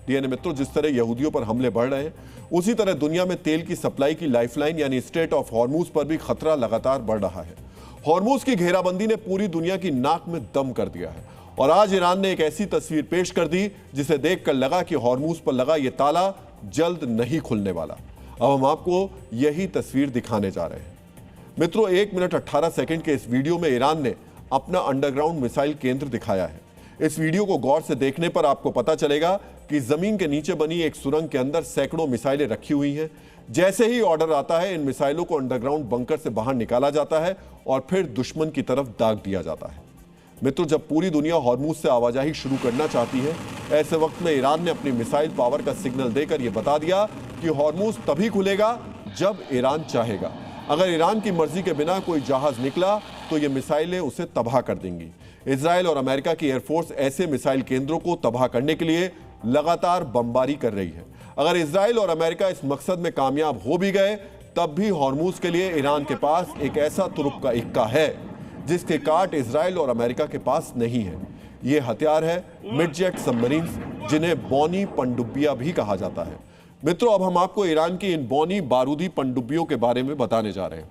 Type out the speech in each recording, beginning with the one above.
DNA मित्रों, जिस तरह यहूदियों पर हमले बढ़ रहे हैं, उसी तरह दुनिया में तेल की सप्लाई की लाइफलाइन यानी स्ट्रेट ऑफ हॉर्मुज पर भी खतरा लगातार बढ़ रहा है। हॉर्मुज की घेराबंदी ने पूरी दुनिया की नाक में दम कर दिया है और आज ईरान ने एक ऐसी तस्वीर पेश कर दी जिसे देखकर लगा कि हॉर्मुज पर लगा यह ताला जल्द नहीं खुलने वाला। अब हम आपको यही तस्वीर दिखाने जा रहे हैं। मित्रों, 1 मिनट 18 सेकंड के इस वीडियो में ईरान ने अपना अंडरग्राउंड मिसाइल केंद्र दिखाया है। इस वीडियो को गौर से देखने पर आपको पता चलेगा कि जमीन के नीचे बनी एक सुरंग के अंदर सैकड़ों मिसाइलें रखी हुई हैं। जैसे ही ऑर्डर आता है, इन मिसाइलों को अंडरग्राउंड बंकर से बाहर निकाला जाता है और फिर दुश्मन की तरफ दाग दिया जाता है। मित्रों, जब पूरी दुनिया हॉर्मुज से आवाजाही शुरू करना चाहती है, ऐसे वक्त में ईरान ने अपनी मिसाइल पावर का सिग्नल देकर यह बता दिया कि हॉर्मुज तभी खुलेगा जब ईरान चाहेगा। अगर ईरान की मर्जी के बिना कोई जहाज निकला तो ये मिसाइलें उसे तबाह कर देंगी। इजराइल और अमेरिका की एयरफोर्स ऐसे मिसाइल केंद्रों को तबाह करने के लिए लगातार बमबारी कर रही है। अगर इजराइल और अमेरिका इस मकसद में कामयाब हो भी गए, तब भी हॉर्मुज के लिए ईरान के पास एक ऐसा तुरुप का इक्का है जिसके काट इजराइल और अमेरिका के पास नहीं है। ये हथियार है मिडजेट सबमरीन, जिन्हें बौनी पनडुब्बियां भी कहा जाता है। मित्रों, अब हम आपको ईरान की इन बौनी बारूदी पनडुब्बियों के बारे में बताने जा रहे हैं।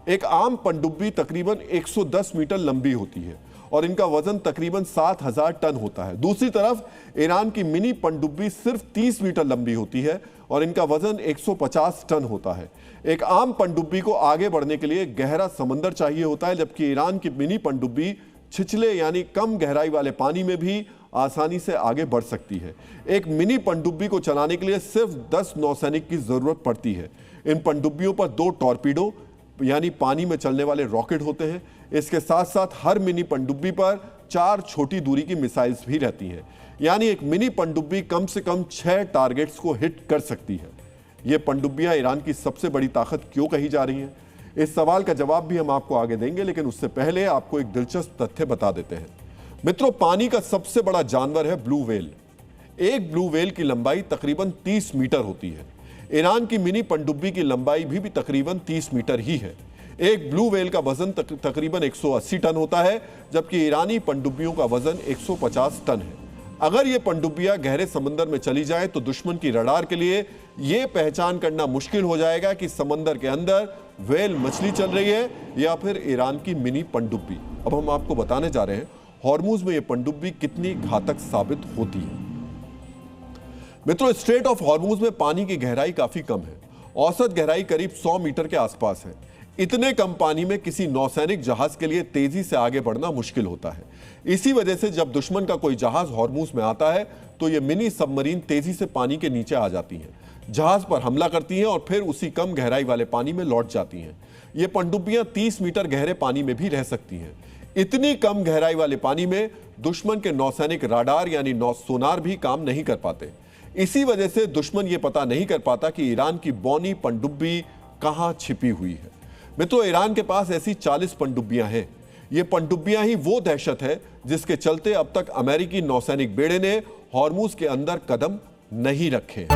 एक आम पनडुब्बी तकरीबन 110 मीटर लंबी होती है और इनका वजन तकरीबन 7000 टन होता है। दूसरी तरफ ईरान की मिनी पनडुब्बी सिर्फ 30 मीटर लंबी होती है और इनका वजन 150 टन होता है। एक आम पनडुब्बी को आगे बढ़ने के लिए गहरा समंदर चाहिए होता है, जबकि ईरान की मिनी पनडुब्बी छिछले यानी कम गहराई वाले पानी में भी आसानी से आगे बढ़ सकती है। एक मिनी पनडुब्बी को चलाने के लिए सिर्फ 10 नौसैनिक की जरूरत पड़ती है। इन पनडुब्बियों पर 2 टॉर्पीडो यानी पानी में चलने वाले रॉकेट होते हैं। इसके साथ साथ हर मिनी पनडुब्बी पर 4 छोटी दूरी की मिसाइल्स भी रहती हैं। यानी एक मिनी पनडुब्बी कम से कम 6 टारगेट्स को हिट कर सकती है। ये पनडुब्बियां ईरान की सबसे बड़ी ताकत क्यों कही जा रही हैं? इस सवाल का जवाब भी हम आपको आगे देंगे, लेकिन उससे पहले आपको एक दिलचस्प तथ्य बता देते हैं। मित्रों, पानी का सबसे बड़ा जानवर है ब्लू व्हेल। एक ब्लू व्हेल की लंबाई तकरीबन 30 मीटर होती है। ईरान की मिनी पनडुब्बी की लंबाई भी तकरीबन 30 मीटर ही है। एक ब्लू व्हेल का वजन तकरीबन 180 टन होता है, जबकि ईरानी पनडुब्बियों का वजन 150 टन है। अगर ये पनडुब्बियां गहरे समंदर में चली जाएं तो दुश्मन की रडार के लिए यह पहचान करना मुश्किल हो जाएगा कि समंदर के अंदर व्हेल मछली चल रही है या फिर ईरान की मिनी पनडुब्बी। अब हम आपको बताने जा रहे हैं हॉर्मुज में यह पनडुब्बी कितनी घातक साबित होती है। मित्रों, स्ट्रेट ऑफ हॉर्मुज में पानी की गहराई काफी कम है। औसत गहराई करीब 100 मीटर के आसपास है। इतने कम पानी में किसी नौसैनिक जहाज के लिए तेजी से आगे बढ़ना मुश्किल होता है। इसी वजह से जब दुश्मन का कोई जहाज हॉर्मुज में आता है तो ये मिनी सबमरीन तेजी से पानी के नीचे आ जाती हैं, जहाज पर हमला करती हैं और फिर उसी कम गहराई वाले पानी में लौट जाती हैं। ये पनडुब्बियां 30 मीटर गहरे पानी में भी रह सकती हैं। इतनी कम गहराई वाले पानी में दुश्मन के नौसैनिक राडार यानी सोनार भी काम नहीं कर पाते। इसी वजह से दुश्मन ये पता नहीं कर पाता कि ईरान की बौनी पनडुब्बी कहां छिपी हुई है। मित्रों, ईरान के पास ऐसी 40 पनडुब्बियां हैं। ये पनडुब्बियां ही वो दहशत है जिसके चलते अब तक अमेरिकी नौसैनिक बेड़े ने हॉर्मुज के अंदर कदम नहीं रखे।